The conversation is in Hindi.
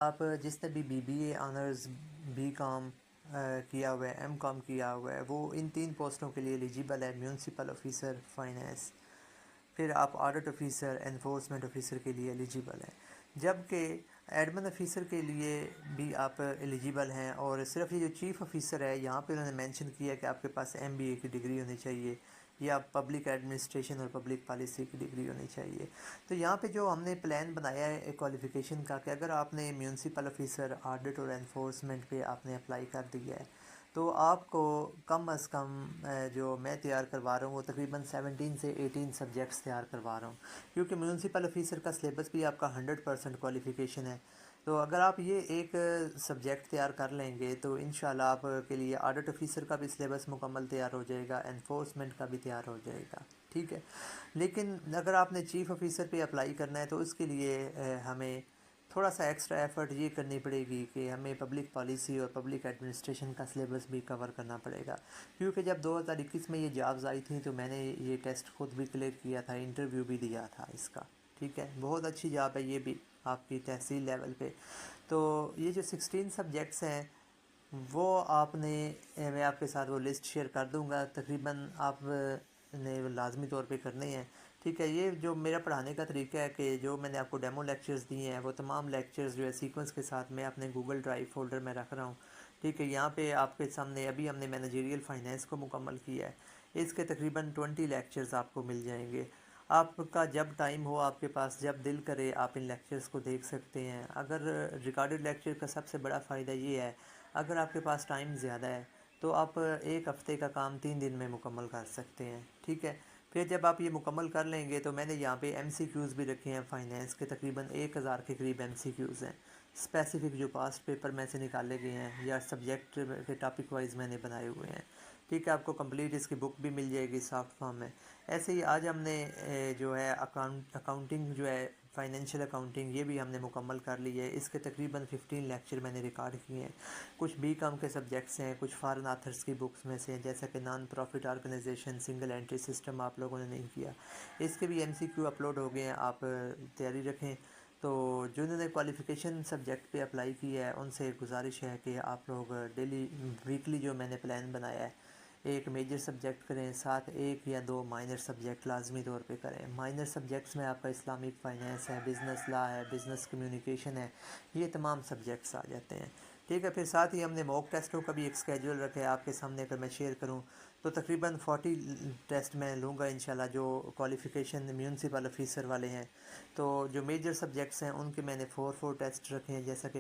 आप जिसने भी बीबीए ऑनर्स बीकॉम किया हुआ है, एमकॉम किया हुआ है, वो इन 3 पोस्टों के लिए एलिजिबल है। म्यूनसिपल ऑफिसर, फाइनेंस, फिर आप ऑडिट ऑफिसर, एनफोर्समेंट ऑफिसर के लिए एलिजिबल हैं। जबकि एडमिन ऑफिसर के लिए भी आप एलिजिबल हैं। और सिर्फ ये जो चीफ़ ऑफिसर है, यहाँ पे उन्होंने मेंशन किया कि आपके पास एमबीए की डिग्री होनी चाहिए या पब्लिक एडमिनिस्ट्रेशन और पब्लिक पॉलिसी की डिग्री होनी चाहिए। तो यहाँ पे जो हमने प्लान बनाया है क्वालिफ़िकेशन का, कि अगर आपने म्यूनसिपल ऑफिसर, ऑडिट और एनफोर्समेंट पे आपने अप्लाई कर दिया है, तो आपको कम अज़ कम जो मैं तैयार करवा रहा हूँ वो तकरीबन 17 से 18 सब्जेक्ट्स तैयार करवा रहा हूँ। क्योंकि म्यूनसिपल ऑफिसर का सिलेबस भी आपका 100% क्वालिफ़िकेशन है। तो अगर आप ये एक सब्जेक्ट तैयार कर लेंगे तो इंशाल्लाह आपके लिए ऑडिट ऑफिसर का भी सिलेबस मुकम्मल तैयार हो जाएगा, एनफोर्समेंट का भी तैयार हो जाएगा। ठीक है। लेकिन अगर आपने चीफ़ ऑफिसर पे अप्लाई करना है तो उसके लिए हमें थोड़ा सा एक्स्ट्रा एफ़र्ट ये करनी पड़ेगी कि हमें पब्लिक पॉलिसी और पब्लिक एडमिनिस्ट्रेशन का सिलेबस भी कवर करना पड़ेगा। क्योंकि जब 2021 में ये जॉब्स आई थी तो मैंने ये टेस्ट खुद भी क्लियर किया था, इंटरव्यू भी दिया था इसका। ठीक है, बहुत अच्छी जॉब है ये भी आपकी तहसील लेवल पे। तो ये जो 16 सब्जेक्ट्स हैं वो आपने मैं आपके साथ वो लिस्ट शेयर कर दूंगा। तकरीबन आप ने लाजमी तौर पे करने हैं। ठीक है, ये जो मेरा पढ़ाने का तरीका है कि जो मैंने आपको डेमो लेक्चर्स दिए हैं वो तमाम लेक्चर्स जो है सीक्वेंस के साथ मैं अपने गूगल ड्राइव फोल्डर में रख रहा हूँ। ठीक है, यहाँ पे आपके सामने अभी हमने मैनेजरियल फाइनेंस को मुकम्मल किया है। इसके तकरीबन 20 लेक्चर्स आपको मिल जाएंगे। आपका जब टाइम हो, आपके पास जब दिल करे, आप इन लेक्चर्स को देख सकते हैं। अगर रिकॉर्डेड लेक्चर का सबसे बड़ा फ़ायदा ये है, अगर आपके पास टाइम ज़्यादा है तो आप एक हफ़्ते का काम 3 दिन में मुकम्मल कर सकते हैं। ठीक है, फिर जब आप ये मुकम्मल कर लेंगे तो मैंने यहाँ पे एमसीक्यूज़ भी रखे हैं फाइनेंस के, तकरीबन 1000 के करीब एमसीक्यूज़ हैं स्पेसिफ़िक, जो पास्ट पेपर में से निकाले गए हैं या सब्जेक्ट के टॉपिक वाइज मैंने बनाए हुए हैं। ठीक है, आपको कंप्लीट इसकी बुक भी मिल जाएगी सॉफ्ट फॉर्म में। ऐसे ही आज हमने जो है अकाउंटिंग जो है फाइनेंशियल अकाउंटिंग, ये भी हमने मुकम्मल कर ली है। इसके तकरीबन 15 लेक्चर मैंने रिकॉर्ड किए हैं। कुछ बीकॉम के सब्जेक्ट्स हैं, कुछ फॉरेन ऑथर्स की बुक्स में से हैं, जैसा कि non profit organisation, single entry system आप लोगों ने नहीं किया, इसके भी एमसीक्यू अपलोड हो गए हैं। आप तैयारी रखें। तो जिन्होंने क्वालिफ़िकेशन सब्जेक्ट पे अप्लाई किया है उनसे गुजारिश है कि आप लोग डेली वीकली जो मैंने प्लान बनाया है, एक मेजर सब्जेक्ट करें, साथ एक या दो माइनर सब्जेक्ट लाजमी तौर पे करें। माइनर सब्जेक्ट्स में आपका इस्लामिक फ़ाइनेंस है, बिज़नेस लॉ है, बिज़नेस कम्युनिकेशन है, ये तमाम सब्जेक्ट्स आ जाते हैं। ठीक है, फिर साथ ही हमने मॉक टेस्टों का भी एक स्केड्यूल रखा है आपके सामने। अगर मैं शेयर करूं तो तकरीबन 40 टेस्ट मैं लूँगा इंशाल्लाह, जो क्वालिफ़िकेशन म्यूनसिपल ऑफिसर वाले हैं। तो जो मेजर सब्जेक्ट्स हैं उनके मैंने 4 टेस्ट रखे हैं, जैसा कि